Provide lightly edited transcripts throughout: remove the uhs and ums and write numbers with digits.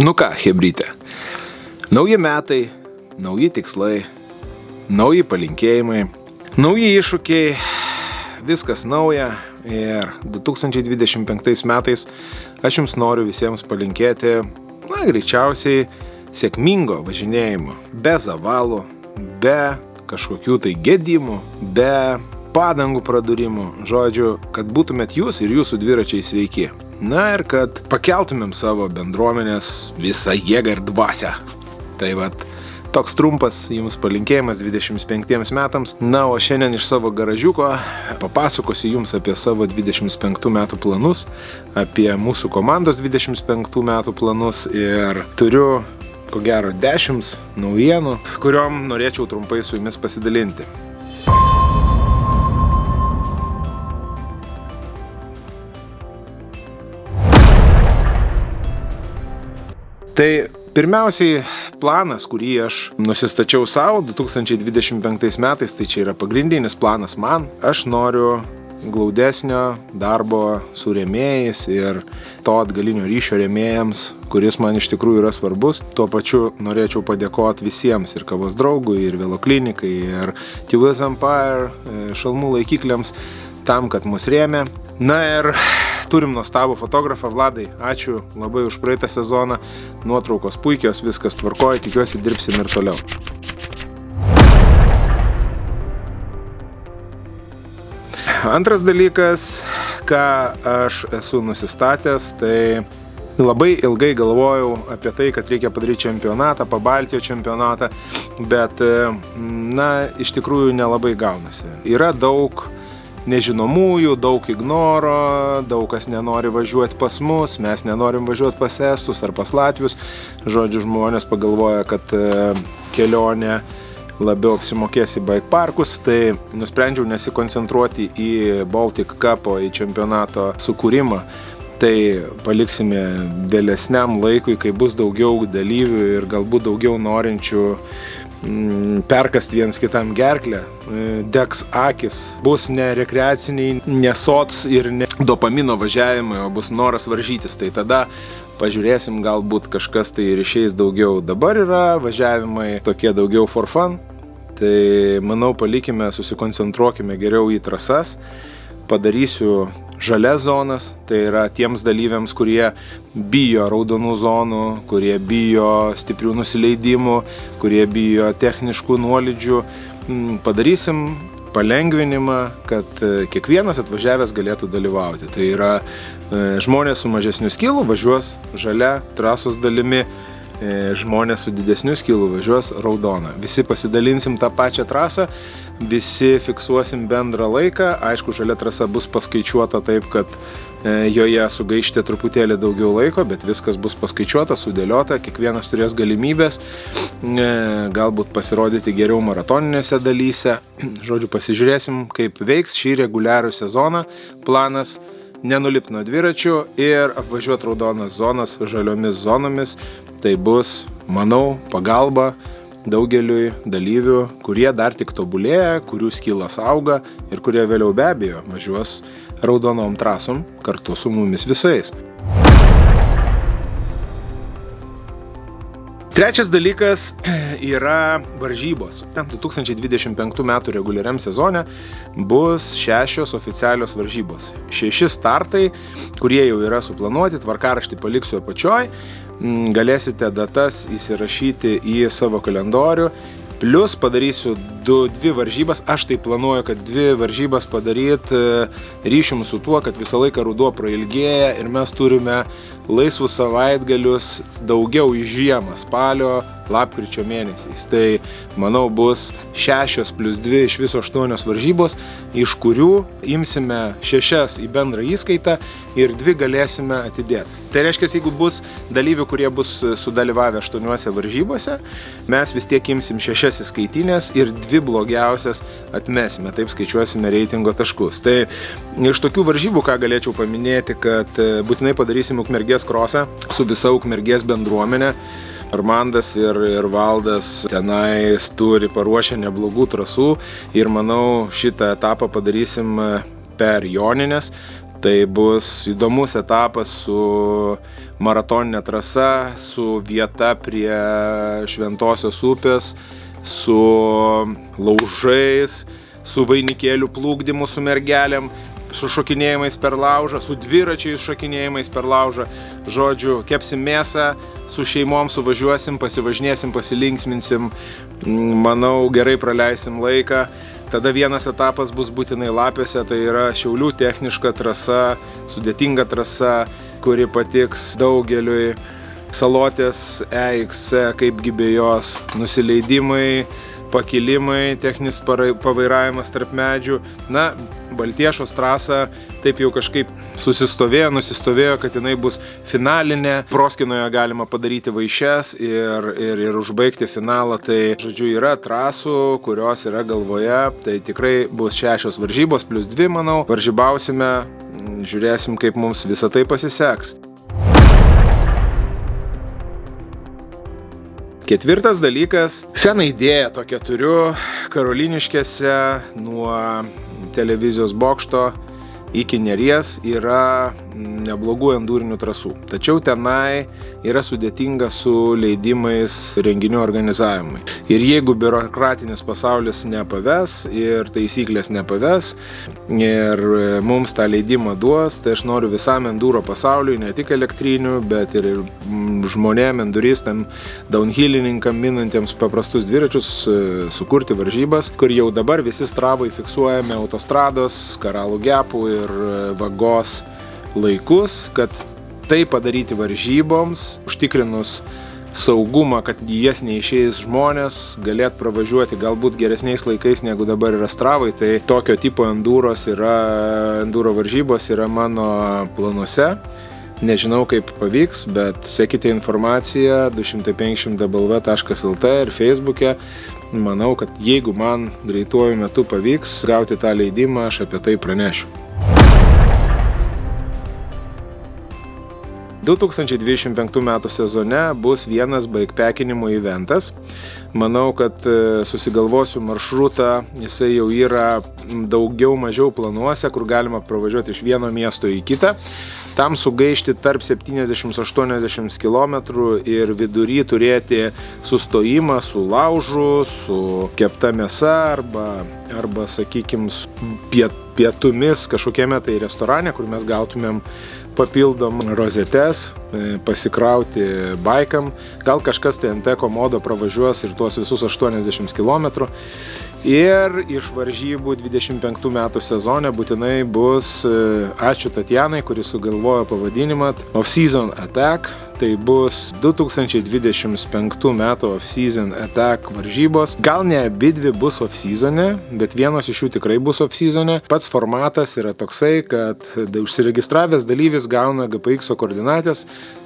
Nu ką, chebryte, nauji metai, nauji tikslai, nauji palinkėjimai, nauji iššūkiai, viskas nauja ir 2025 metais aš jums noriu visiems palinkėti, greičiausiai sėkmingo važinėjimo, be zavalų, be kažkokių tai gedimų, be padangų pradūrimų, žodžiu, kad būtumėt jūs ir jūsų dviračiai sveiki. Na ir kad pakeltumėm savo bendruomenės visą jėgą ir dvasią. Tai vat, toks trumpas jums palinkėjimas 25 metams. Na, o šiandien iš savo garažiuko papasakosiu jums apie savo 25 metų planus, apie mūsų komandos 25 metų planus ir turiu, ko gero, 10 naujienų, kuriom norėčiau trumpai su jumis pasidalinti. Tai pirmiausiai planas, kurį aš nusistačiau savo 2025 metais, tai čia yra pagrindinis planas man. Aš noriu glaudesnio darbo su rėmėjais ir to atgalinio ryšio rėmėjams, kuris man iš tikrųjų yra svarbus. Tuo pačiu norėčiau padėkoti visiems ir Kavos draugui, ir Veloklinikai, ir TVS Empire, šalmų laikikliams, tam, kad mus rėmė. Na ir turim nuostabų fotografą Vladai, ačiū labai už praeitą sezoną, nuotraukos puikios, viskas tvarkoja, tikiuosi dirbsim ir toliau. Antras dalykas, ką aš esu nusistatęs, tai labai ilgai galvojau apie tai, kad reikia padaryti čempionatą, Pabaltijo čempionatą, bet, iš tikrųjų nelabai gaunasi. Yra daug nežinomųjų, daug ignoro, daug kas nenori važiuoti pas mus, mes nenorim važiuoti pas estus ar pas latvius. Žodžiu, žmonės pagalvoja, kad kelionė labiau apsimokės į bike parkus, tai nusprendžiau nesikoncentruoti į Baltic Cupo, į čempionato sukūrimą. Tai paliksime vėlesniam laikui, kai bus daugiau dalyvių ir galbūt daugiau norinčių perkasti viens kitam gerklę, degs akis, bus ne rekreaciniai, ne sots ir ne dopamino važiavimai, o bus noras varžytis, tai tada pažiūrėsim, galbūt kažkas tai ir išeis daugiau. Dabar yra važiavimai tokie daugiau for fun, tai manau palikime, susikoncentruokime geriau į trasas, padarysiu žalias zonas, tai yra tiems dalyviams, kurie bijo raudonų zonų, kurie bijo stiprių nusileidimų, kurie bijo techniškų nuolydžių. Padarysim palengvinimą, kad kiekvienas atvažiavęs galėtų dalyvauti. Tai yra žmonės su mažesniu skilu važiuos žalia trasos dalimi, žmonės su didesniu skilu važiuos raudona. Visi pasidalinsim tą pačią trasą, visi fiksuosim bendrą laiką. Aišku, žalia trasa bus paskaičiuota taip, kad joje sugaišti truputėlį daugiau laiko, bet viskas bus paskaičiuota, sudėliota, kiekvienas turės galimybės galbūt pasirodyti geriau maratoninėse dalyse. Žodžiu, pasižiūrėsim, kaip veiks šį reguliarų sezoną. Planas nenulipti nuo dviračių ir apvažiuoti raudonas zonas žaliomis zonomis. Tai bus, manau, pagalba daugeliui dalyvių, kurie dar tik tobulėja, kurių skilas auga ir kurie vėliau be abejo važiuos raudonom trasom kartu su mumis visais. Trečias dalykas yra varžybos. 2025 metų reguliariam sezone bus 6 oficialios varžybos. 6 startai, kurie jau yra suplanuoti, tvarkaraštį paliksiu apačioj. Galėsite datas įsirašyti į savo kalendorių. Plius padarysiu 2 varžybas. Aš tai planuoju, kad 2 varžybas padaryti ryšium su tuo, kad visą laiką ruduo prailgėja ir mes turime laisvus savaitgalius daugiau į žiemą, spalio, lapkričio mėnesiais. Tai, manau, bus 6 + 2 iš viso 8 varžybos, iš kurių imsime 6 į bendrą įskaitą ir 2 galėsime atidėti. Tai reiškia, jeigu bus dalyvių, kurie bus sudalyvavę 8 varžybose, mes vis tiek imsim 6 įskaitinės ir 2 blogiausias atmesime, taip skaičiuosime reitingo taškus. Tai iš tokių varžybų, ką galėčiau paminėti, kad būtinai padarysim Ukmergės krosą su visa Ukmergės bendruomenė. Armandas ir Valdas tenais turi paruošę neblogų trasų ir manau šitą etapą padarysim per Jonines. Tai bus įdomus etapas su maratoninė trasa, su vieta prie Šventosios upės, su laužais, su vainikėlių plukdymu, su mergelėm, su šokinėjimais per laužą, su dviračiais šokinėjimais per laužą. Žodžiu, kepsim mėsą, su šeimom suvažiuosim, pasivažinėsim, pasilinksminsim, manau, gerai praleisim laiką. Tada vienas etapas bus būtinai Lapėse, tai yra Šiaulių techniška trasa, sudėtinga trasa, kuri patiks daugeliui. Salotės EXC, kaipgi be jos, nusileidimai, pakilimai, techninis pavairavimas tarp medžių. Na, Baltiešos trasa taip jau kažkaip nusistovėjo, kad jinai bus finalinė. Proskinoje galima padaryti vaišes ir užbaigti finalą. Tai, žodžiu, yra trasų, kurios yra galvoje. Tai tikrai bus 6 varžybos, plus 2, manau. Varžybausime, žiūrėsim, kaip mums visą tai pasiseks. Ketvirtas dalykas, seną idėją tokią turiu, Karoliniškėse nuo televizijos bokšto iki Neries yra neblogų endūrinių trasų. Tačiau tenai yra sudėtinga su leidimais renginių organizavimui. Ir jeigu biurokratinis pasaulis nepaves ir taisyklės nepaves ir mums tą leidimą duos, tai aš noriu visam endūro pasauliui, ne tik elektrinių, bet ir žmonėm, enduristam, downhillininkam, minantiems paprastus dviračius, sukurti varžybas, kur jau dabar visi Stravoj fiksuojame autostrados, Karalų Gepų ir Vagos laikus, kad tai padaryti varžyboms, užtikrinus saugumą, kad į jas neišeis žmonės, galėt pravažiuoti galbūt geresniais laikais negu dabar yra Stravoj. Tai tokio tipo enduro varžybos yra mano planuose. Nežinau, kaip pavyks, bet sekite informaciją 250w.lt ir Facebook'e. Manau, kad jeigu man greituoju metu pavyks gauti tą leidimą, aš apie tai pranešiu. 2025 metų sezone bus vienas baikpekinimo eventas. Manau, kad susigalvosiu maršrutą, jisai jau yra daugiau mažiau planuose, kur galima pravažiuoti iš vieno miesto į kitą. Tam sugaišti tarp 70-80 km ir vidury turėti sustojimą su laužu, su kepta mėsa arba sakykime, pietumis kažkokiame tai restorane, kur mes gautumėm papildom rozetes, pasikrauti baikam. Gal kažkas tai ant Komodo pravažiuos ir tuos visus 80 km. Ir iš varžybų 25 metų sezone būtinai bus, ačiū Tatjanai, kuris sugalvojo pavadinimą Off-Season Attack. Tai bus 2025 metų Off-Season Attack varžybos. Gal ne abidvi bus off-seasone, bet vienos iš jų tikrai bus off-seasone. Pats formatas yra toksai, kad užsiregistravęs dalyvis gauna GPX koordinatės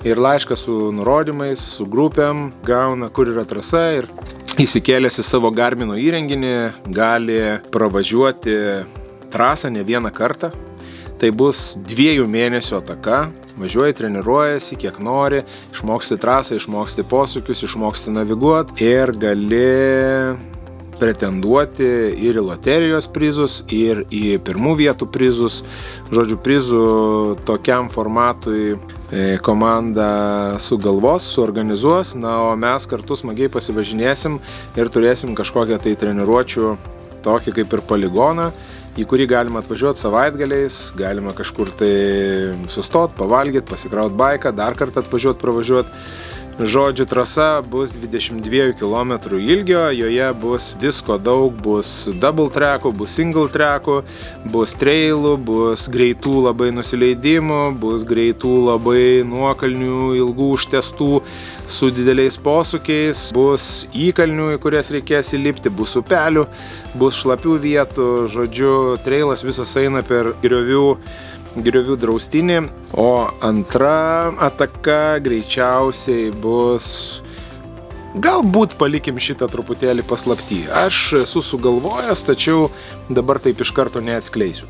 ir laišką su nurodymais, su grupėm, gauna kur yra trasa ir įsikėlęs į savo Garmino įrenginį gali pravažiuoti trasą ne vieną kartą. Tai bus 2 mėnesių ataka. Važiuoji, treniruojasi, kiek nori, išmoksti trasą, išmoksti posūkius, išmoksti naviguoti ir gali pretenduoti ir į loterijos prizus, ir į pirmų vietų prizus. Žodžiu, prizų tokiam formatui komanda sugalvos, suorganizuos, na, o mes kartu smagiai pasivažinėsim ir turėsim kažkokią tai treniruočių, tokį kaip ir poligoną, į kurį galima atvažiuoti savaitgaliais, galima kažkur tai sustot, pavalgyti, pasikraut baiką, dar kartą atvažiuoti, pravažiuoti. Žodžiu, trasa bus 22 km ilgio, joje bus visko daug, bus double trackų, bus single trackų, bus trailų, bus greitų labai nusileidimų, bus greitų labai nuokalnių, ilgų užtestų su dideliais posūkiais, bus įkalnių, į kurias reikės įlipti, bus upelių, bus šlapių vietų. Žodžiu, trailas visas eina per griovių draustinį, o antra ataka greičiausiai bus, galbūt palikim šitą truputėlį paslapty. Aš esu sugalvojęs, tačiau dabar taip iš karto neatskleisiu.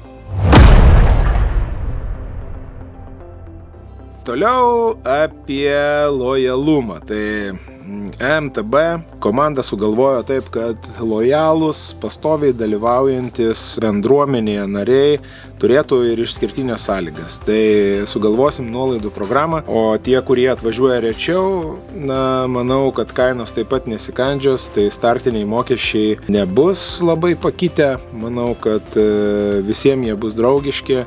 toliau apie lojalumą. Tai MTB komanda sugalvojo taip, kad lojalūs, pastoviai dalyvaujantis bendruomenėje nariai turėtų ir išskirtinės sąlygas. Tai sugalvosim nuolaidų programą, o tie, kurie atvažiuoja rečiau, manau, kad kainos taip pat nesikandžios, tai startiniai mokesčiai nebus labai pakitę, manau, kad visiems jie bus draugiški.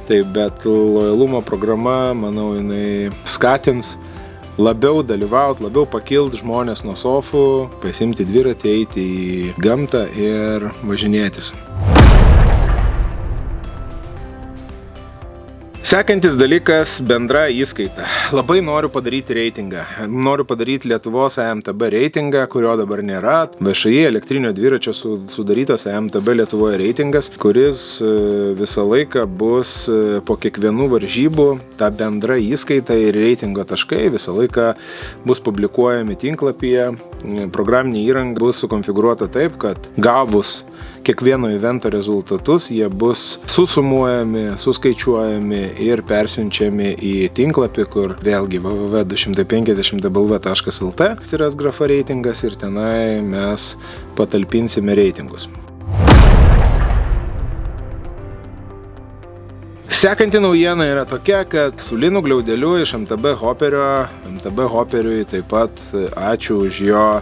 Taip, bet lojalumo programa, manau, jinai skatins labiau dalyvauti, labiau pakilti žmonės nuo sofų, pasimti dviratį, eiti į gamtą ir važinėtis. Sekantis dalykas - bendra įskaita. Labai noriu padaryti reitingą. Noriu padaryti Lietuvos MTB reitingą, kurio dabar nėra. VŠI elektrinio dviračio sudarytas MTB Lietuvoje reitingas, kuris visą laiką bus po kiekvienų varžybų. Ta bendra įskaita ir reitingo taškai visą laiką bus publikuojami tinklapyje. Programinė įranga bus sukonfigūruota taip, kad gavus kiekvieno evento rezultatus, jie bus susumuojami, suskaičiuojami ir persiunčiami į tinklapį, kur vėlgi www.250dbl.lt atsiras grafa reitingas ir tenai mes patalpinsime reitingus. Sekanti naujiena yra tokia, kad su Linu Gliaudeliu iš MTB Hoperiui taip pat ačiū už jo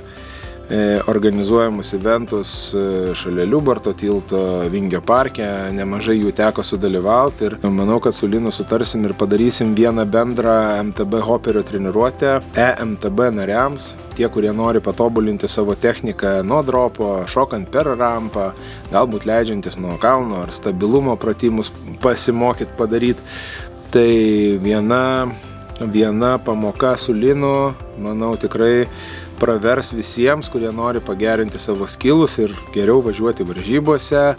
organizuojamus eventus šalia Liubarto tilto, Vingio parke, nemažai jų teko sudalyvauti ir manau, kad su Linu sutarsim ir padarysim vieną bendrą MTB Hoperio treniruotę EMTB nariams, tie, kurie nori patobulinti savo techniką nuo dropo, šokant per rampą, galbūt leidžiantis nuo kalno ar stabilumo pratimus pasimokyti padaryti. Tai viena pamoka su Linu, manau, tikrai pravers visiems, kurie nori pagerinti savo skilus ir geriau važiuoti varžybose,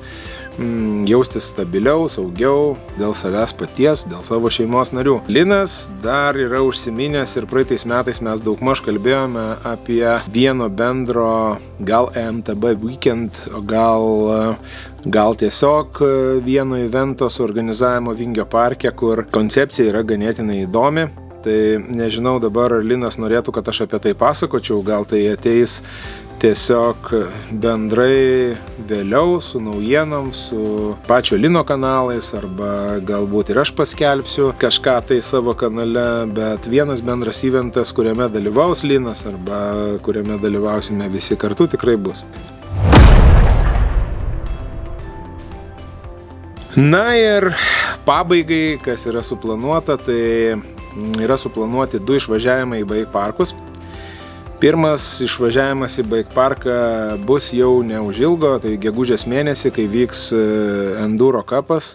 jaustis stabiliau, saugiau, dėl savęs paties, dėl savo šeimos narių. Linas dar yra užsiminęs ir praeitais metais mes daugmaž kalbėjome apie vieno bendro, gal MTB weekend, o gal tiesiog vieno evento suorganizavimo Vingio parke, kur koncepcija yra ganėtinai įdomi. Tai nežinau dabar, ar Linas norėtų, kad aš apie tai pasakočiau, gal tai ateis tiesiog bendrai vėliau su naujienom, su pačio Lino kanalais, arba galbūt ir aš paskelbsiu kažką tai savo kanale, bet vienas bendras eventas, kuriame dalyvaus Linas arba kuriame dalyvausime visi kartu, tikrai bus. Na ir pabaigai, kas yra suplanuota, tai yra suplanuoti 2 išvažiavimai į bike parkus. Pirmas išvažiavimas į bike parką bus jau neužilgo, tai gegužės mėnesį, kai vyks Enduro Cupas.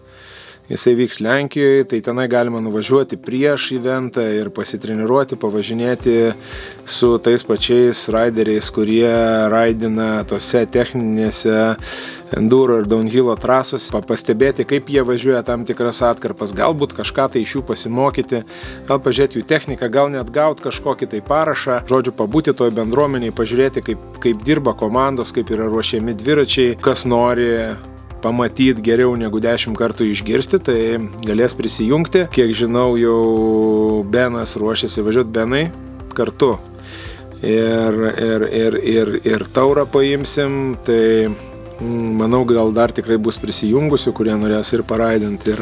Jisai vyks Lenkijoje, tai tenai galima nuvažiuoti prieš eventą ir pasitreniruoti, pavažinėti su tais pačiais raideriais, kurie raidina tose techninėse enduro ir downhillo trasos, pastebėti, kaip jie važiuoja tam tikras atkarpas, galbūt kažką tai iš jų pasimokyti, gal pažiūrėti jų techniką, gal net gauti kažkokį tai parašą, žodžiu, pabūti toj bendruomeniai, pažiūrėti, kaip dirba komandos, kaip yra ruošiami dviračiai, kas nori pamatyti geriau negu 10 kartų išgirsti, tai galės prisijungti. Kiek žinau, jau Benas ruošiasi važiuoti, Benai, kartu. Ir taurą paimsim, tai manau, gal dar tikrai bus prisijungusių, kurie norės ir paraidinti,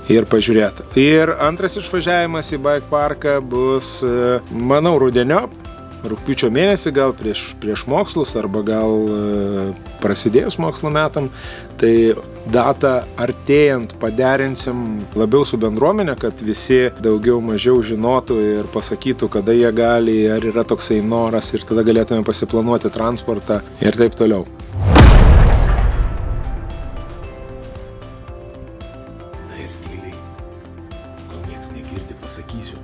ir pažiūrėti. Ir antras išvažiavimas į bike parką bus, manau, rudeniop, rugpjūčio mėnesį, gal prieš mokslus, arba gal prasidėjus mokslo metam. Tai datą artėjant paderinsim labiau su bendruomenė, kad visi daugiau mažiau žinotų ir pasakytų, kada jie gali, ar yra toksai noras, ir tada galėtume pasiplanuoti transportą ir taip toliau. Na ir tyliai, kol nieks negirdi, pasakysiu.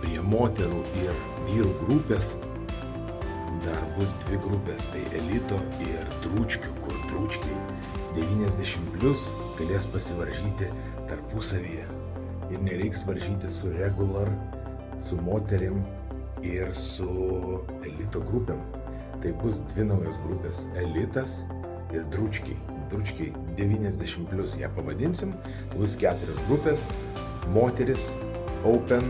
Prie moterų ir vyrų grupės dar bus 2 grupės, tai elito ir drūčkių, kur drūčkiai 90+ galės pasivaržyti tarpusavyje ir nereiks varžyti su regular, su moterim ir su elito grupėm. Tai bus 2 naujos grupės, elitas ir drūčkiai. Drūčkiai 90+, ją pavadinsim, bus 4 grupės, moteris Open,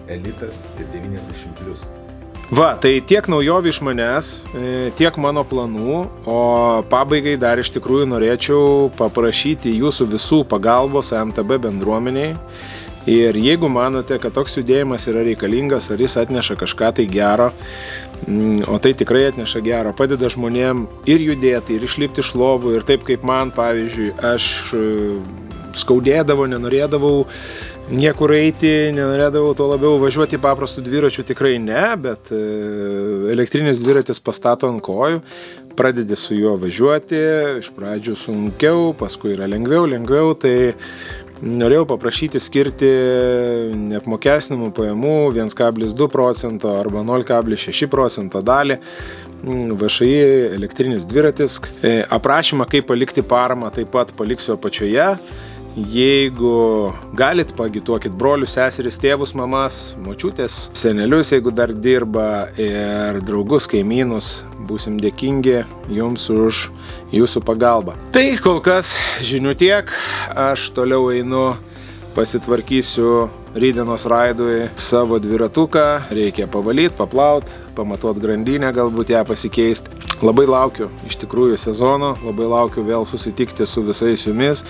Elitas ir 90+. Va, tai tiek naujovių iš manęs, tiek mano planų, o pabaigai dar iš tikrųjų norėčiau paprašyti jūsų visų pagalbos MTB bendruomeniai. Ir jeigu manote, kad toks judėjimas yra reikalingas, ar jis atneša kažką tai gero, o tai tikrai atneša gero, padeda žmonėm ir judėti, ir išlipti iš lovų, ir taip kaip man, pavyzdžiui, aš skaudėdavau, nenorėdavau niekur eiti, nenorėdavau to labiau važiuoti paprastų dviračių, tikrai ne, bet elektrinis dviratis pastato ant kojų, pradedi su juo važiuoti, iš pradžių sunkiau, paskui yra lengviau, tai norėjau paprašyti skirti neapmokestinamų pajamų 1,2% arba 0,6% dalį VŠI elektrinis dviratis. Aprašymą, kaip palikti paramą, taip pat paliksiu apačioje. Jeigu galit, pagituokit brolius, seseris, tėvus, mamas, močiutės, senelius, jeigu dar dirba, ir draugus, kaimynus. Būsim dėkingi jums už jūsų pagalbą. Tai kol kas žinių tiek. Aš toliau einu, pasitvarkysiu rytdienos raidui savo dviratuką. Reikia pavalyti, paplauti, pamatuoti grandinę, galbūt ją pasikeisti. Labai laukiu iš tikrųjų sezono, labai laukiu vėl susitikti su visais jumis.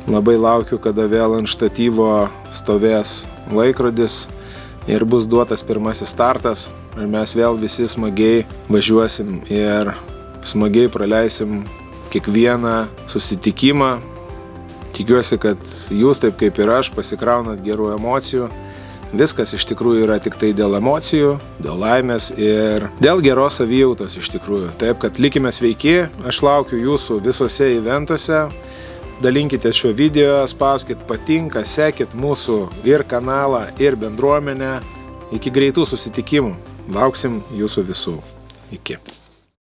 Labai laukiu, kada vėl ant štatyvo stovės laikrodis ir bus duotas pirmasis startas. Ir mes vėl visi smagiai važiuosim ir smagiai praleisim kiekvieną susitikimą. Tikiuosi, kad jūs, taip kaip ir aš, pasikraunat gerų emocijų. Viskas iš tikrųjų yra tik tai dėl emocijų, dėl laimės ir dėl geros savijautos iš tikrųjų. Taip, kad likime sveiki, aš laukiu jūsų visose eventuose. Dalinkite šio video, spauskit patinka, sekit mūsų ir kanalą, ir bendruomenę. Iki greitų susitikimų. Lauksim jūsų visų. Iki.